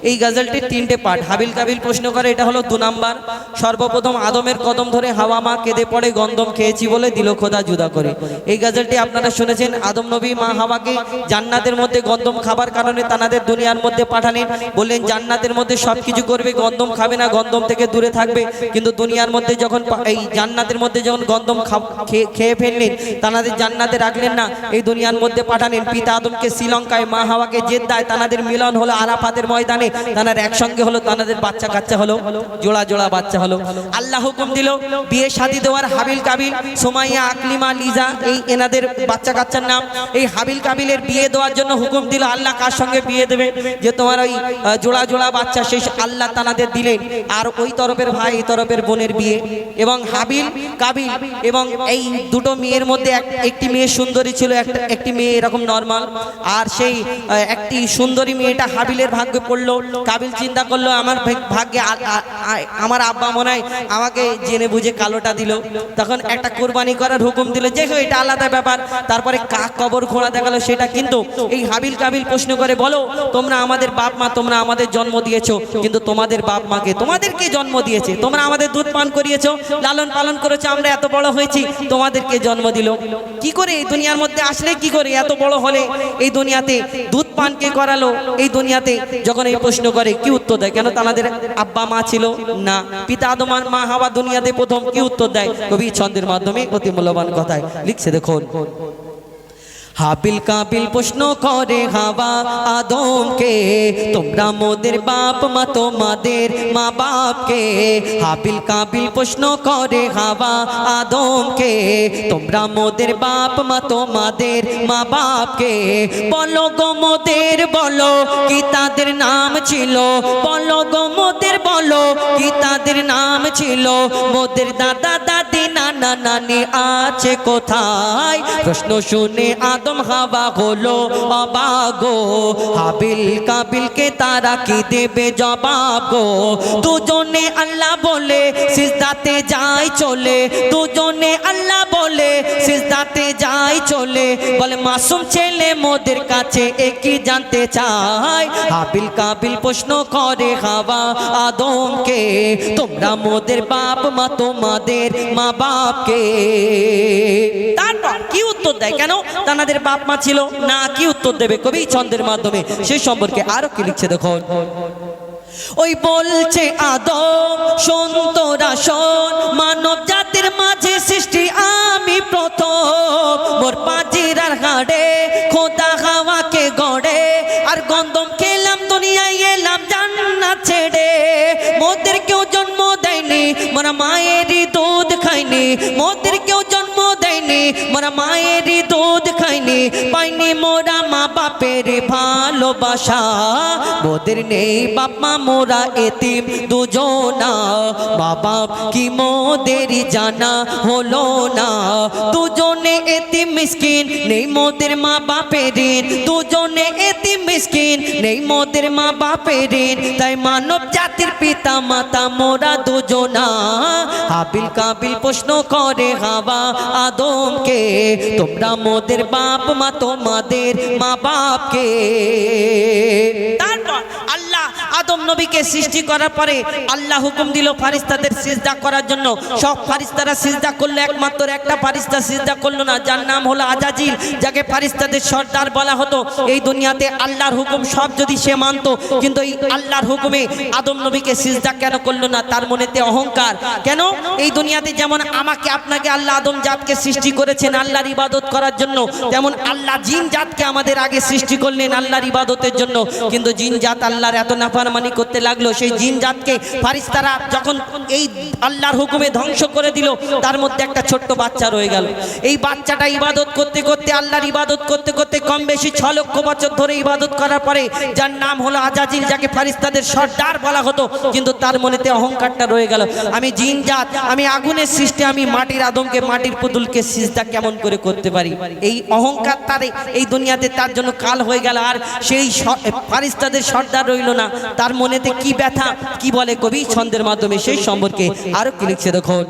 এই গজলটির তিনটে পার্ট। হাবিল কাবিল প্রশ্ন করে, এটা হলো 2 নাম্বার। সর্বপ্রথম আদমের কদম ধরে হাওয়া মা কেঁদে পড়ে, গন্ধম খেয়েছি বলে দিল খোদা জুদা করে। এই গজলটি আপনারা শুনেছেন। আদম নবী মা হাওয়াকে জান্নাতের মধ্যে গন্ধম খাবার কারণে তানাদের দুনিয়ার মধ্যে পাঠালেন। বললেন জান্নাতের মধ্যে সব কিছু করবে, গন্ধম খাবে না, গন্ধম থেকে দূরে থাকবে। কিন্তু দুনিয়ার মধ্যে যখন এই জান্নাতের মধ্যে যখন গন্ধম খেয়ে ফেললেন, তানাদের জান্নাতে রাখলেন না, এই দুনিয়ার মধ্যে পাঠালেন। পিতা আদমকে শ্রীলঙ্কায়, মা হাওয়াকে জেদ্দায়, তানাদের মিলন হলো আরাফাতের ময়দানে। তানার একসঙ্গে হলো, তানাদের বাচ্চা কাচ্চা হলো, জোড়া জোড়া বাচ্চা হলো। আল্লাহ হুকুম দিল বিয়ে শাদী দেওয়ার। হাবিল কাবিল, সোমাইয়া, আকলিমা, লিজা, এই এনাদের বাচ্চা কাচ্চার নাম। এই হাবিল কাবিলের বিয়ে দেওয়ার জন্য হুকুম দিল। আল্লাহ কার সঙ্গে বিয়ে দেবে? যে তোমার ওই জোড়া জোড়া বাচ্চা, সেই আল্লাহ তানাদের দিলেন। আর ওই তরফের ভাই, এই তরফের বোনের বিয়ে। এবং হাবিল কাবিল এবং এই দুটো মেয়ের মধ্যে একটি মেয়ে সুন্দরী ছিল, একটি মেয়ে এরকম নর্মাল। আর সেই একটি সুন্দরী মেয়েটা হাবিলের ভাগ্যে পড়লো। কাবিল চিন্তা করলো, আমার ভাগ্যে আমার আব্বা মনে হয় আমাকে জেনে বুঝে কালোটা দিল। তখন একটা কোরবানি করার হুকুম দিল, যে এটা আলাদা ব্যাপার। তারপরে কাক কবর খোঁড়া দেখালো সেটা। কিন্তু এই হাবিল কাবিল প্রশ্ন করে, বলো তোমরা আমাদের বাপ মা, তোমরা আমাদের জন্ম দিয়েছো, কিন্তু তোমাদের বাপ মাকে তোমাদেরকে জন্ম দিয়েছে, তোমরা আমাদের দুধ পান করিয়েছো, লালন পালন করেছো, আমরা এত বড় হয়েছি, তোমাদেরকে জন্ম দিল। কি করে এই দুনিয়ার মধ্যে আসলে, কি করে এত বড় হলে, এই দুনিয়াতে দুধ পান কে করালো? এই দুনিয়াতে যখন এই প্রশ্ন করে, কি উত্তর দেয়? কেন তাদের আব্বা মা ছিল না? পিতা আদম আর মা হাওয়া দুনিয়াতে প্রথম কি উত্তর দেয়? কবি ছন্দের মাধ্যমে অতি মূল্যবান কথায় লিখছে, দেখুন। হাবিল কাবিল প্রশ্ন করে হাওয়া আদমকে, তোমরা মোদের বাপ মা, তোমাদের মা বাপকে। হাবিল কাবিল প্রশ্ন করে হাওয়া আদমকে, তোমরা মোদের বাপ মা, তোমাদের মা বাপকে। বলো গো মোদের, বলো কি তাদের নাম ছিল? বলো গো মোদের, বলো কি তাদের নাম ছিল? মোদের দাদা দাদি নানা নানি আছে কোথায়? প্রশ্ন শুনে আদম হাওয়া হলো অবাক গো। হাবিল কাবিলকে তারা কি দেবে জবাব গো? দুজনে আল্লাহ বলে সিজদাতে যায় চলে, দুজনে আল্লাহ বলে সিজদাতে যায় চলে। বলে মাসুম ছেলে মোদের কাছে একই জানতে চায়। হাবিল কাবিল প্রশ্ন করে হাওয়া আদমকে, তোমরা মোদের বাপ মা, তোমাদের মা বাপকে। তারপর কি উত্তর দেয়? কেন তাদের বাপ মা ছিল না? কি উত্তর দেবে? কবি ছন্দের মাধ্যমে সেই সম্পর্কে আরো কি লিখছে, দেখুন। ওই বলছে আদম, শোন তোরা শোন, মানব জাতির মাঝে সৃষ্টি আমি প্রথম। মোর পাজিরার হাড়ে খোদা হাওয়াকে গড়ে, আর গন্ধম খেলাম দুনিয়ায় এলাম জান্নাত ছেড়ে। মোদের কেউ জন্ম দেয়নি, মোরা মায়েরই দুধ খাইনি। মোদের কেউ জন্ম দেয়নি, মোরা মায়েরই দুধ খাইনি। পাইনি মোরা মা বাপের ভালোবাসা, মোদের নেই বাপ মা, মোরা এতিম দুজনা। মা বাপ কি মোদেরই জানা হলো না, দুজনে এতিম মিসকিন, নেই মোদের মা বাপের ঋণ। দুজনে এতিম মিসকিন, নেই মোদের মা বাপের ঋণ। তাই মানব জাতির পিতা মাতা মোরা দুজনা। হাবিল কাবিল প্রশ্ন করে হাওয়া আদমকে, তোমরা মোদের বাপ মা, তোমাদের মা বাপকে। তারপর আল্লাহ আদম নবীকে সৃষ্টি করার পরে আল্লাহ হুকুম দিল ফারিস্তাদের সিজদা করার জন্য। সব ফারিস্তারা সিজদা করলো, একমাত্র একটা ফারিস্তা সিজদা করলো না, যার নাম হলো আজাজিল, যাকে ফারিস্তাদের সর্দার বলা হতো। এই দুনিয়াতে আল্লাহর হুকুম সব যদি সে মানতো, কিন্তু এই আল্লাহর হুকুমে আদম নবীকে সিজদা কেন করলো না? তার মনেতে অহংকার। কেন? এই দুনিয়াতে যেমন আমাকে আপনাকে আল্লাহ আদম জাতকে সৃষ্টি করেছেন আল্লাহর ইবাদত করার জন্য, তেমন আল্লাহ জিন জাতকে আমাদের আগে সৃষ্টি করলেন আল্লাহর ইবাদতের জন্য। কিন্তু জিন জাত আল্লাহর এত নাফরমানি করতে লাগলো, সেই জিন জাতকে ফারিস্তারা যখন এই আল্লাহর হুকুমে ধ্বংস করে দিল, তার মধ্যে একটা ছোট্ট বাচ্চা রয়ে গেল। এই বাচ্চাটা ইবাদত করতে করতে, আল্লাহর ইবাদত করতে করতে কম বেশি 6 লক্ষ বছর ধরে ইবাদত করার পরে, যার নাম হলো আজাজিল, যাকে ফারিস্তাদের সর্দার বলা হতো, কিন্তু তার মনেতে অহংকারটা রয়ে গেল। আমি জিন জাত, আমি আগুনের সৃষ্টি, আমি মাটির আদমকে, মাটির পুতুলকে সিজদা কেমন করে করতে পারি? এই অহংকার তার এই দুনিয়াতে তার জন্য কাল হয়ে গেল। আর সেই ফারিস্তাদের সর্দার রইল না, তার মনেতে কি ব্যথা, কি বলে কবি ছন্দের মাধ্যমে সেই সম্পর্কে আরো কি লিখছে, দেখুন।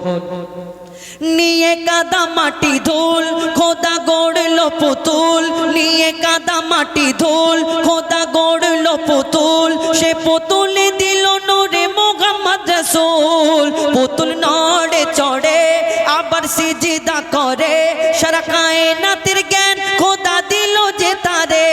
নিয়ে কাদা মাটি ধুল খোদা গড়লো পুতুল, নিয়ে কাদা মাটি ধুল খোদা গড়লো পুতুল, সে পুতুলে দিল নূরে মুহাম্মদ রাসূল। পুতুল নড়ে চড়ে আবার সিজদা করে, সারা কায়নাতের জ্ঞান খোদা দিল যে তারে।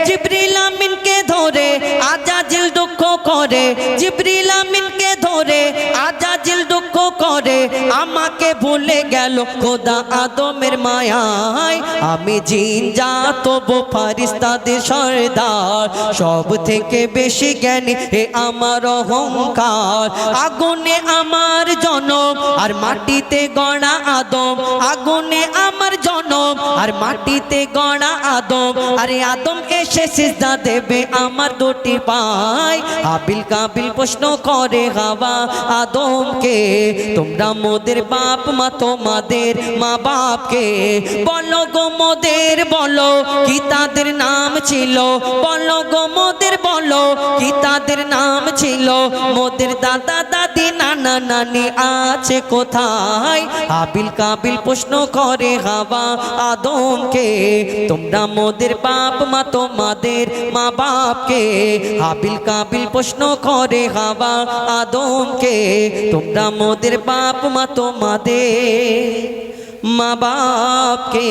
জিবরিল আমিনকে ধরে আজাজিল দুঃখ করে, জিবরিল আমিনকে ধরে আজাজিল দুঃখ করে, আমাকে ভুলে গেল খোদা আদমের মায়ায়। আমি জিন জাত তবু ফারিস্তাদের সরদার, সব থেকে বেশি জ্ঞানী হে আমার অহংকার। আগুনে আমার জনম আর মাটিতে গড়া আদম, আগুনে আমার জনম আর মাটিতে গড়া আদম। আরে আদম এসে সিজদা দেবে আমার দুটি পায়। হাবিল কাবিল প্রশ্ন করে হাওয়া আদমকে, তোমরা মোদের বাপ মা তোমাদের মা বাপকে বলো গো মোদের, বলো কি তাদের নাম ছিল, বলো গো মোদের বলো কি তাদের নাম ছিল। মোদের দাদা দাদি নানা নানি আছে কোথায়? হাবিল কাবিল প্রশ্ন করে হাওয়া আদমকে, তোমরা মোদের বাপ মা তোমাদের মা বাপকে। হাবিল কাবিল প্রশ্ন করে হাওয়া আদমকে, তোমরা মোদের বাপ মা তোমাদের মা বাপকে।